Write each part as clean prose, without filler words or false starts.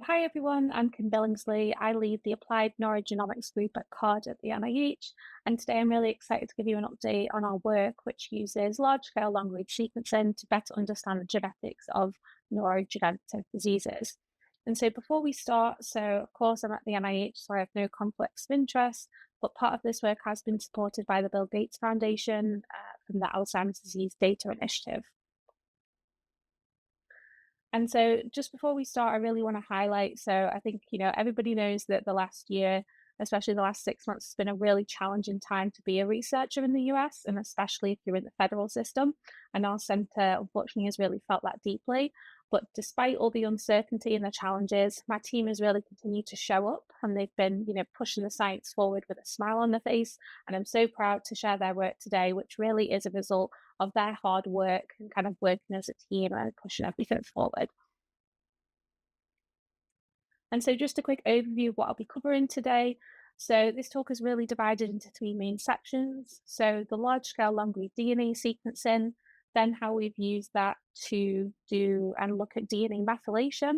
Hi everyone, I'm Kim Billingsley. I lead the Applied Neurogenomics group at COD at the NIH, and today I'm really excited to give you an update on our work, which uses large-scale long-read sequencing to better understand the genetics of neurodegenerative diseases. And so before we start, of course I'm at the NIH, so I have no conflicts of interest, but part of this work has been supported by the Bill Gates Foundation from the Alzheimer's Disease Data Initiative. And so just before we start, I really want to highlight, I think, everybody knows that the last year, especially the last 6 months, has been a really challenging time to be a researcher in the US, and especially if you're in the federal system. And our center, unfortunately, has really felt that deeply. But despite all the uncertainty and the challenges, my team has really continued to show up, and they've been, pushing the science forward with a smile on their face. And I'm so proud to share their work today, which really is a result of their hard work and kind of working as a team and pushing everything forward. And so just a quick overview of what I'll be covering today. So this talk is really divided into three main sections. So the large-scale long-read DNA sequencing, then how we've used that to do and look at DNA methylation,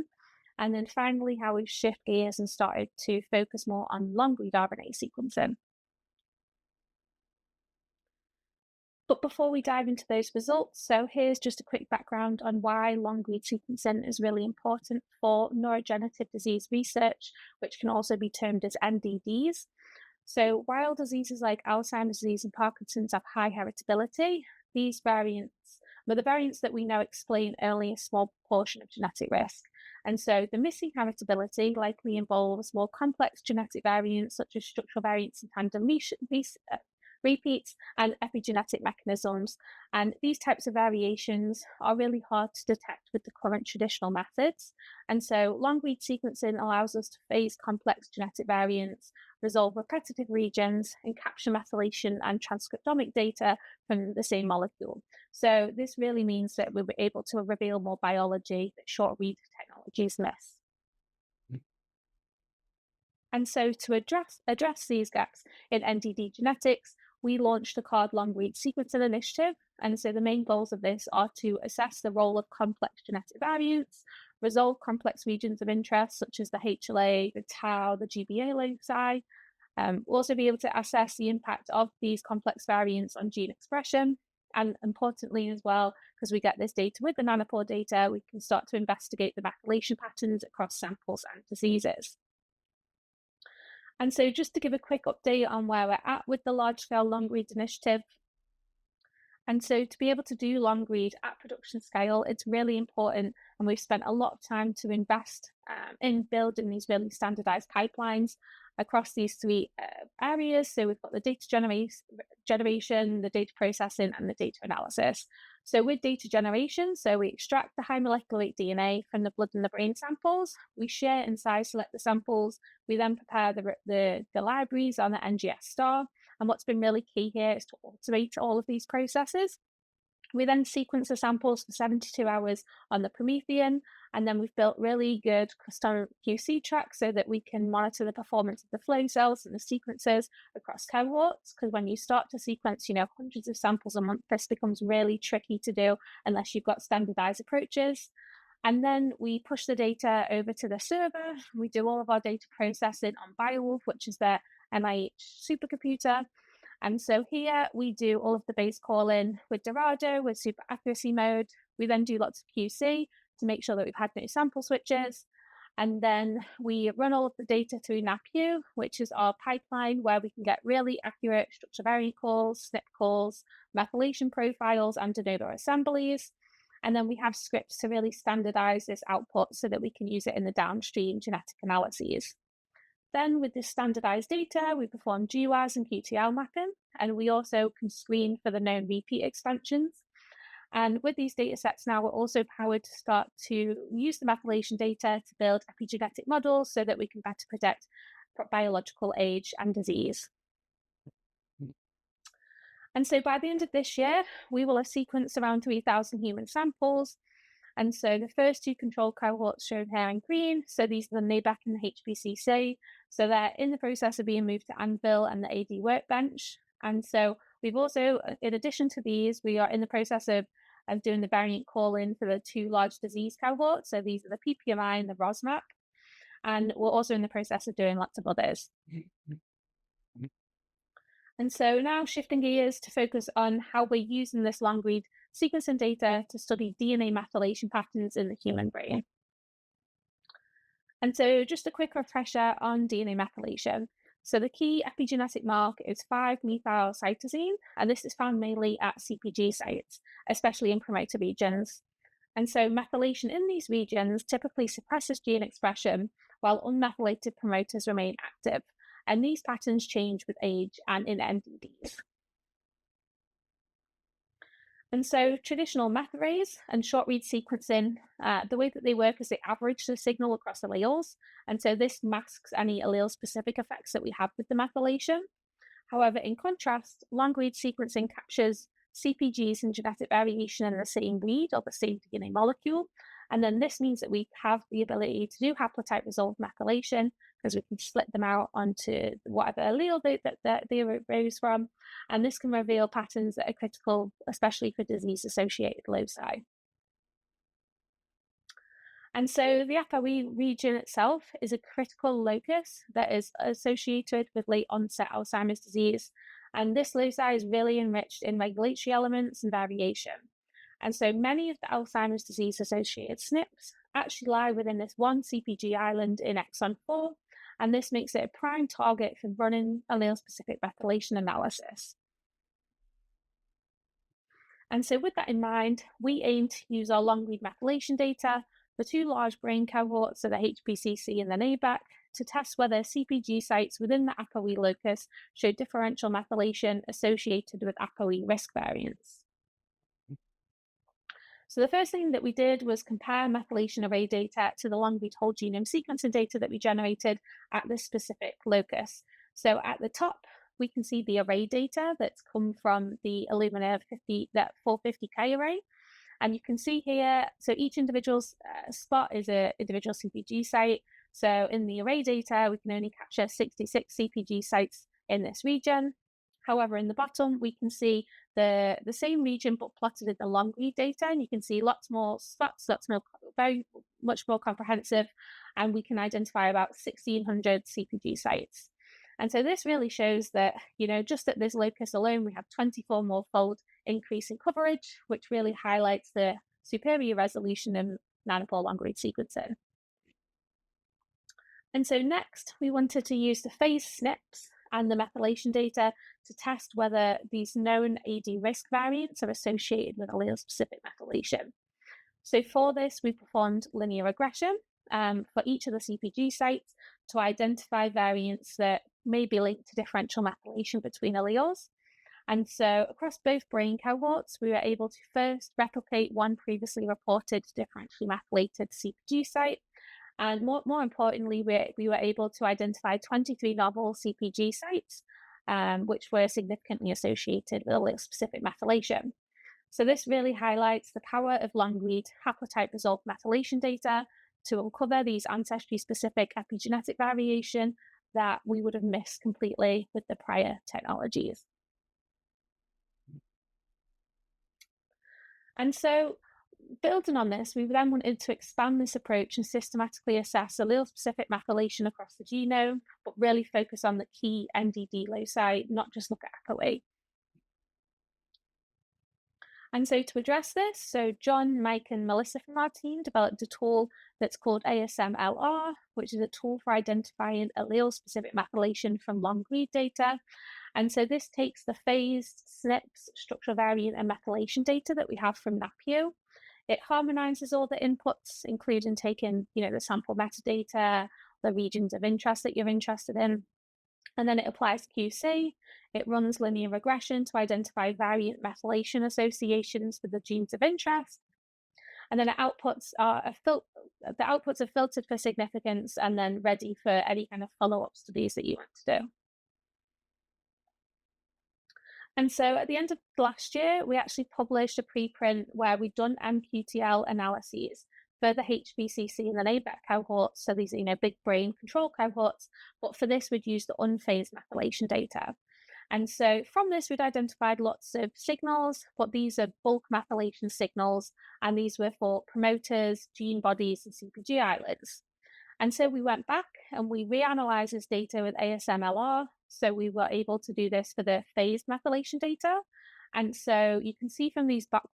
and then finally how we've shifted gears and started to focus more on long-read RNA sequencing. But before we dive into those results, so here's just a quick background on why long-read sequencing is really important for neurodegenerative disease research, which can also be termed as NDDs. So while diseases like Alzheimer's disease and Parkinson's have high heritability, these variants, the variants that we know explain only a small portion of genetic risk. And so the missing heritability likely involves more complex genetic variants such as structural variants and tandem repeats and epigenetic mechanisms. And these types of variations are really hard to detect with the current traditional methods. And so long-read sequencing allows us to phase complex genetic variants, resolve repetitive regions, and capture methylation and transcriptomic data from the same molecule. So this really means that we'll be able to reveal more biology that short-read technologies miss. And so to address these gaps in NDD genetics, we launched the CARD long-read sequencing initiative. And so the main goals of this are to assess the role of complex genetic variants, resolve complex regions of interest, such as the HLA, the tau, the GBA loci. We'll also be able to assess the impact of these complex variants on gene expression. And importantly as well, because we get this data with the nanopore data, we can start to investigate the methylation patterns across samples and diseases. And so just to give a quick update on where we're at with the large-scale long-read initiative. And so to be able to do long-read at production scale, it's really important, and we've spent a lot of time to invest in building these really standardized pipelines across these three areas. So we've got the data generation, the data processing, and the data analysis. So with data generation, we extract the high molecular weight DNA from the blood and the brain samples. We share and size select the samples. We then prepare the libraries on the NGS star. And what's been really key here is to automate all of these processes. We then sequence the samples for 72 hours on the Promethean, and then we've built really good custom QC tracks so that we can monitor the performance of the flow cells and the sequences across cohorts. Because when you start to sequence, hundreds of samples a month, this becomes really tricky to do unless you've got standardized approaches. And then we push the data over to the server. We do all of our data processing on BioWolf, which is their NIH supercomputer. And so here we do all of the base calling with Dorado with super accuracy mode. We then do lots of QC to make sure that we've had no sample switches. And then we run all of the data through NAPU, which is our pipeline where we can get really accurate structure variant calls, SNP calls, methylation profiles, and de novo assemblies. And then we have scripts to really standardize this output so that we can use it in the downstream genetic analyses. Then with this standardized data, we perform GWAS and QTL mapping, and we also can screen for the known repeat expansions. And with these data sets now, we're also powered to start to use the methylation data to build epigenetic models so that we can better predict biological age and disease. And so by the end of this year, we will have sequenced around 3,000 human samples. And so the first two control cohorts shown here in green, so these are the NABEC and the HPCC. So they're in the process of being moved to Anvil and the AD workbench. And so we've also, in addition to these, we are in the process of doing the variant calling for the two large disease cohorts. So these are the PPMI and the ROSMAP. And we're also in the process of doing lots of others. And so now shifting gears to focus on how we're using this long-read sequencing data to study DNA methylation patterns in the human brain. And so just a quick refresher on DNA methylation. So the key epigenetic mark is 5-methylcytosine, and this is found mainly at CpG sites, especially in promoter regions. And so methylation in these regions typically suppresses gene expression, while unmethylated promoters remain active. And these patterns change with age and in NDDs. And so traditional metharrays and short-read sequencing, the way that they work is they average the signal across alleles. And so this masks any allele-specific effects that we have with the methylation. However, in contrast, long-read sequencing captures CpGs and genetic variation in the same read or the same DNA molecule. And then this means that we have the ability to do haplotype resolved methylation because we can split them out onto whatever allele they arose from. And this can reveal patterns that are critical, especially for disease-associated loci. And so the APOE region itself is a critical locus that is associated with late onset Alzheimer's disease. And this loci is really enriched in regulatory elements and variation. And so many of the Alzheimer's disease associated SNPs actually lie within this one CpG island in exon 4, and this makes it a prime target for running allele-specific methylation analysis. And so with that in mind, we aim to use our long-read methylation data for 2 large brain cohorts, so the HPCC and the ABAC, to test whether CpG sites within the APOE locus show differential methylation associated with APOE risk variants. So the first thing that we did was compare methylation array data to the long-read whole genome sequencing data that we generated at this specific locus. So at the top, we can see the array data that's come from the Illumina 450K array. And you can see here, so each individual's spot is an individual CpG site. So in the array data, we can only capture 66 CpG sites in this region. However, in the bottom, we can see the same region, but plotted in the long read data, and you can see lots more spots, very much more comprehensive, and we can identify about 1,600 CpG sites. And so this really shows that, just at this locus alone, we have 24 more fold increase in coverage, which really highlights the superior resolution in nanopore long read sequencing. And so next, we wanted to use the phase SNPs and the methylation data to test whether these known AD risk variants are associated with allele-specific methylation. So for this, we performed linear regression for each of the CpG sites to identify variants that may be linked to differential methylation between alleles. And so across both brain cohorts, we were able to first replicate one previously reported differentially methylated CpG site. And more importantly, we were able to identify 23 novel CpG sites, which were significantly associated with allele-specific methylation. So this really highlights the power of long-read haplotype resolved methylation data to uncover these ancestry-specific epigenetic variation that we would have missed completely with the prior technologies. And so, building on this, we then wanted to expand this approach and systematically assess allele-specific methylation across the genome, but really focus on the key NDD loci, not just look at APOE. And so to address this, so John, Mike, and Melissa from our team developed a tool that's called ASMLR, which is a tool for identifying allele-specific methylation from long-read data. And so this takes the phased SNPs, structural variant, and methylation data that we have from NAPU. It harmonizes all the inputs, including taking, the sample metadata, the regions of interest that you're interested in. And then it applies QC. It runs linear regression to identify variant methylation associations with the genes of interest. And then the outputs are filtered for significance and then ready for any kind of follow-up studies that you want to do. And so at the end of last year, we actually published a preprint where we've done MQTL analyses for the HPCC and the ABAC cohorts. So these are, big brain control cohorts. But for this, we'd use the unphased methylation data. And so from this, we'd identified lots of signals, but these are bulk methylation signals. And these were for promoters, gene bodies, and CpG islands. And so we went back and we reanalyzed this data with ASMLR. So we were able to do this for the phased methylation data. And so you can see from these box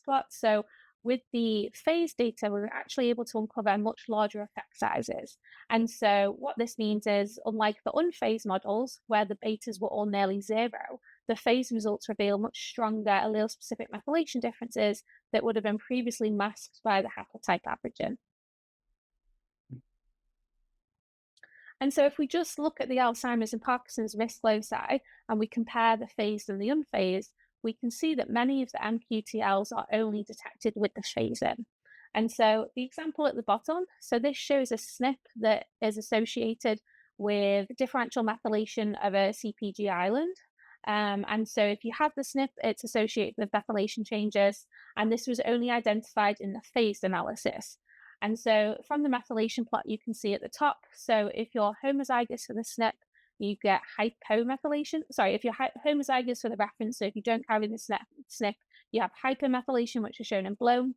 plots, so with the phase data, we were actually able to uncover much larger effect sizes. And so what this means is, unlike the unphased models, where the betas were all nearly zero, the phase results reveal much stronger allele-specific methylation differences that would have been previously masked by the haplotype averaging. And so if we just look at the Alzheimer's and Parkinson's risk loci and we compare the phased and the unphased, we can see that many of the MQTLs are only detected with the phase-in. And so the example at the bottom, so this shows a SNP that is associated with differential methylation of a CPG island. And so if you have the SNP, it's associated with methylation changes, and this was only identified in the phased analysis. And so from the methylation plot, you can see at the top, so if you're homozygous for the SNP, you get hypomethylation. Sorry, if you're homozygous for the reference, so if you don't carry the SNP, you have hypomethylation, which is shown in blue.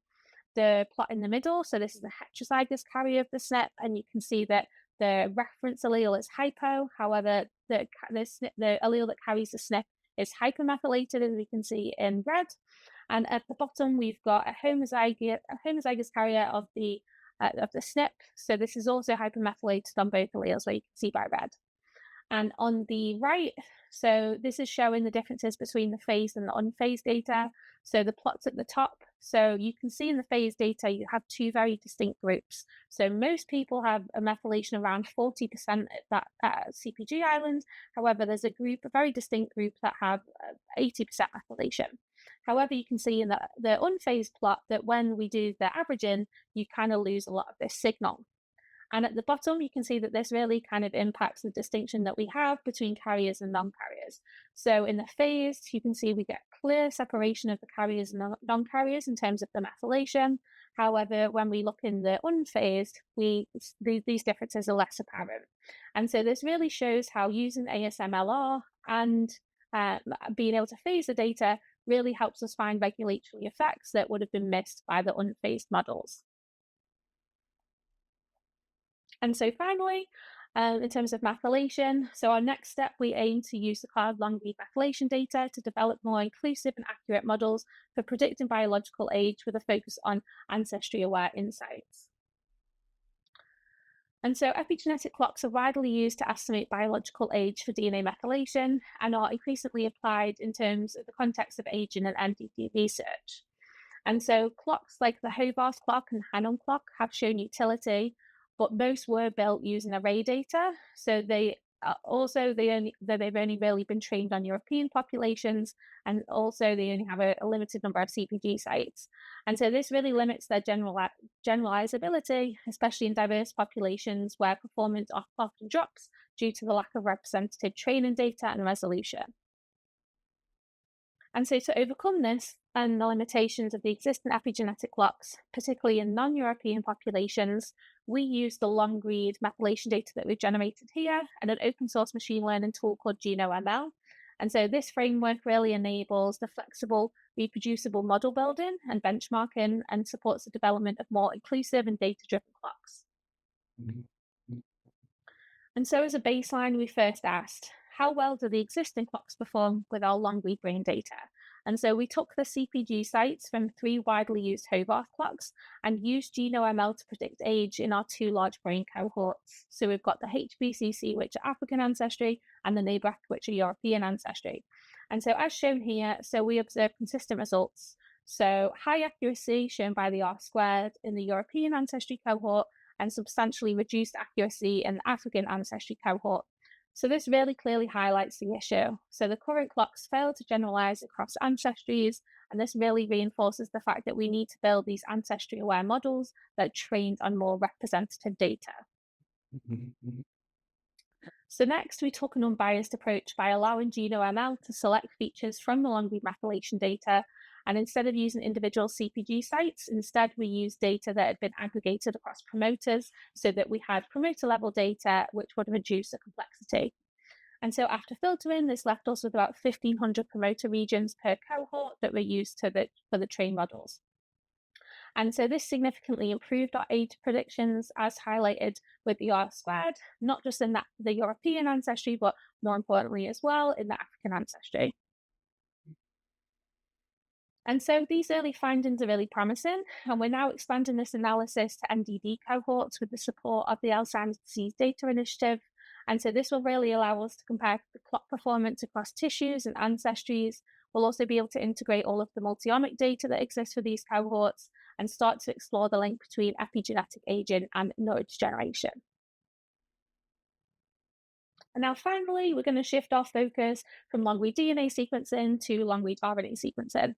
The plot in the middle, so this is the heterozygous carrier of the SNP, and you can see that the reference allele is hypo. However, the allele that carries the SNP is hypermethylated, as we can see in red. And at the bottom, we've got a homozygous carrier of the SNP. So this is also hypermethylated on both alleles, where you can see by red. And on the right, so this is showing the differences between the phased and the unphased data. So the plots at the top, so you can see in the phased data, you have two very distinct groups. So most people have a methylation around 40% at that CPG island. However, there's a very distinct group that have 80% methylation. However, you can see in the unphased plot that when we do the averaging, you kind of lose a lot of this signal. And at the bottom, you can see that this really kind of impacts the distinction that we have between carriers and non-carriers. So in the phased, you can see we get clear separation of the carriers and non-carriers in terms of the methylation. However, when we look in the unphased, these differences are less apparent. And so this really shows how using ASMLR and being able to phase the data really helps us find regulatory effects that would have been missed by the unphased models. And so finally, in terms of methylation, so our next step, we aim to use the cloud long-read methylation data to develop more inclusive and accurate models for predicting biological age with a focus on ancestry-aware insights. And so epigenetic clocks are widely used to estimate biological age for DNA methylation and are increasingly applied in terms of the context of aging and NDT research. And so clocks like the Hovarth clock and Hannon clock have shown utility, but most were built using array data. So they've only really been trained on European populations, and also they only have a limited number of CPG sites. And so this really limits their generalizability, especially in diverse populations where performance often drops due to the lack of representative training data and resolution. And so to overcome this and the limitations of the existing epigenetic clocks, particularly in non-European populations, we use the long-read methylation data that we've generated here and an open source machine learning tool called GenoML. And so this framework really enables the flexible, reproducible model building and benchmarking and supports the development of more inclusive and data-driven clocks. And so as a baseline, we first asked, how well do the existing clocks perform with our long-read brain data? And so we took the CPG sites from 3 widely used Hovarth clocks and used GenoML to predict age in our 2 large brain cohorts. So we've got the HBCC, which are African ancestry, and the NABRAC, which are European ancestry. And so as shown here, so we observed consistent results. So high accuracy shown by the R-squared in the European ancestry cohort and substantially reduced accuracy in the African ancestry cohort. So this really clearly highlights the issue. So the current clocks fail to generalize across ancestries, and this really reinforces the fact that we need to build these ancestry-aware models that are trained on more representative data. So next, we took an unbiased approach by allowing GenoML to select features from the long-read methylation data. And instead of using individual CPG sites, instead we used data that had been aggregated across promoters so that we had promoter level data, which would reduce the complexity. And so after filtering, this left us with about 1,500 promoter regions per cohort that were used for the trained models. And so this significantly improved our age predictions as highlighted with the R-squared, not just in the European ancestry, but more importantly as well in the African ancestry. And so these early findings are really promising, and we're now expanding this analysis to NDD cohorts with the support of the Alzheimer's Disease Data Initiative. And so this will really allow us to compare the clock performance across tissues and ancestries. We'll also be able to integrate all of the multi-omic data that exists for these cohorts and start to explore the link between epigenetic aging and neurodegeneration. And now finally, we're going to shift our focus from long-read DNA sequencing to long-read RNA sequencing.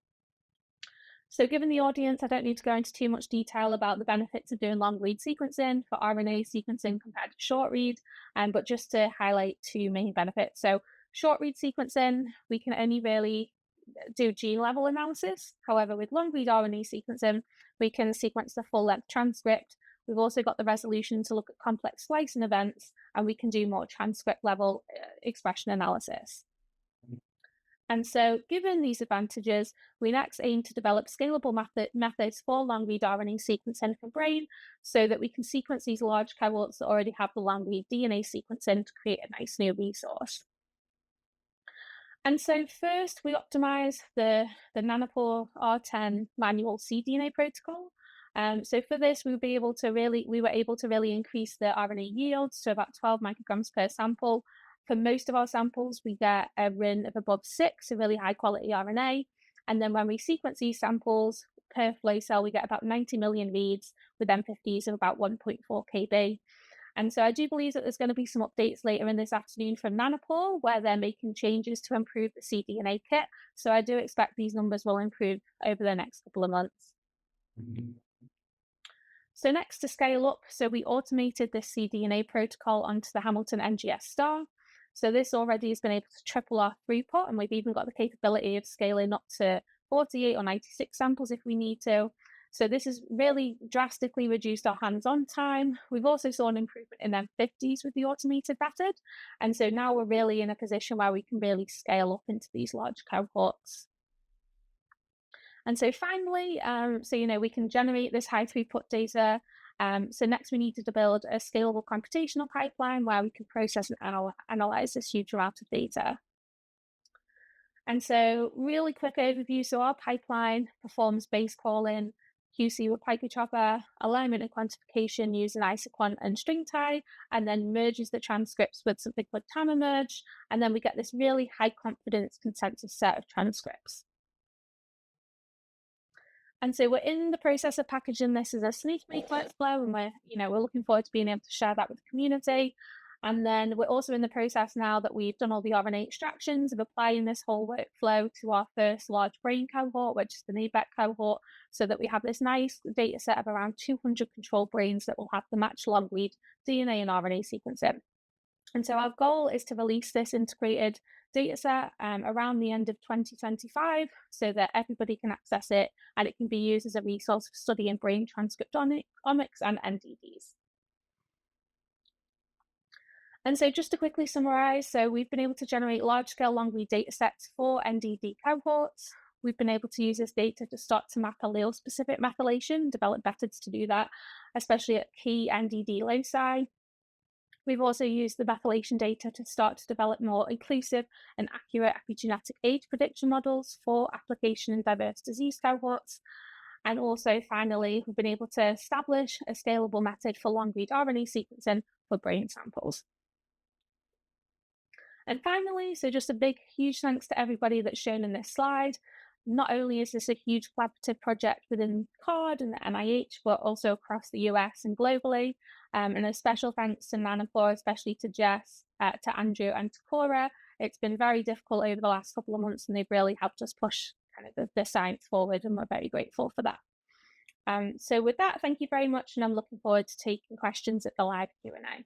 So given the audience, I don't need to go into too much detail about the benefits of doing long-read sequencing for RNA sequencing compared to short-read, but just to highlight two main benefits. So short-read sequencing, we can only really do gene-level analysis. However, with long-read RNA sequencing, we can sequence the full-length transcript. We've also got the resolution to look at complex splicing events, and we can do more transcript-level expression analysis. And so given these advantages, we next aim to develop scalable methods for long-read RNA sequencing for brain so that we can sequence these large cohorts that already have the long-read DNA sequencing to create a nice new resource. And so first, we optimize the Nanopore R10 manual cDNA protocol. So for this, we were able to really increase the RNA yields to about 12 micrograms per sample. For most of our samples, we get a RIN of above 6, a really high quality RNA. And then when we sequence these samples per flow cell, we get about 90 million reads with M50s of about 1.4 kb. And so I do believe that there's going to be some updates later in this afternoon from Nanopore where they're making changes to improve the cDNA kit. So I do expect these numbers will improve over the next couple of months. So next, to scale up, so we automated this cDNA protocol onto the Hamilton NGS star. So this already has been able to triple our throughput, and we've even got the capability of scaling up to 48 or 96 samples if we need to. So this has really drastically reduced our hands-on time. We've also saw an improvement in M50s with the automated method. And so now we're really in a position where we can really scale up into these large cohorts. And so finally, we can generate this high throughput data. So next we needed to build a scalable computational pipeline where we can process and analyze this huge amount of data. And so really quick overview. So our pipeline performs base calling, QC with PyChartBar, alignment and quantification using isoquant and string tie, and then merges the transcripts with something called tandem merge. And then we get this really high confidence consensus set of transcripts. And so we're in the process of packaging this as a SNV workflow, and we're looking forward to being able to share that with the community. And then we're also in the process now that we've done all the RNA extractions of applying this whole workflow to our first large brain cohort, which is the NABEC cohort, so that we have this nice data set of around 200 control brains that will have the matched long-read DNA and RNA sequencing. And so our goal is to release this integrated data set around the end of 2025 so that everybody can access it and it can be used as a resource for studying brain transcriptomics and NDDs. And so just to quickly summarize, so we've been able to generate large-scale long-read data sets for NDD cohorts. We've been able to use this data to start to map allele-specific methylation, develop methods to do that, especially at key NDD loci. We've also used the methylation data to start to develop more inclusive and accurate epigenetic age prediction models for application in diverse disease cohorts. And also, finally, we've been able to establish a scalable method for long-read RNA sequencing for brain samples. And finally, so just a big, huge thanks to everybody that's shown in this slide. Not only is this a huge collaborative project within CARD and the NIH, but also across the US and globally. And a special thanks to Nanopore, especially to Jess, to Andrew and to Cora. It's been very difficult over the last couple of months and they've really helped us push kind of the science forward, and we're very grateful for that. So with that, thank you very much, and I'm looking forward to taking questions at the live Q&A.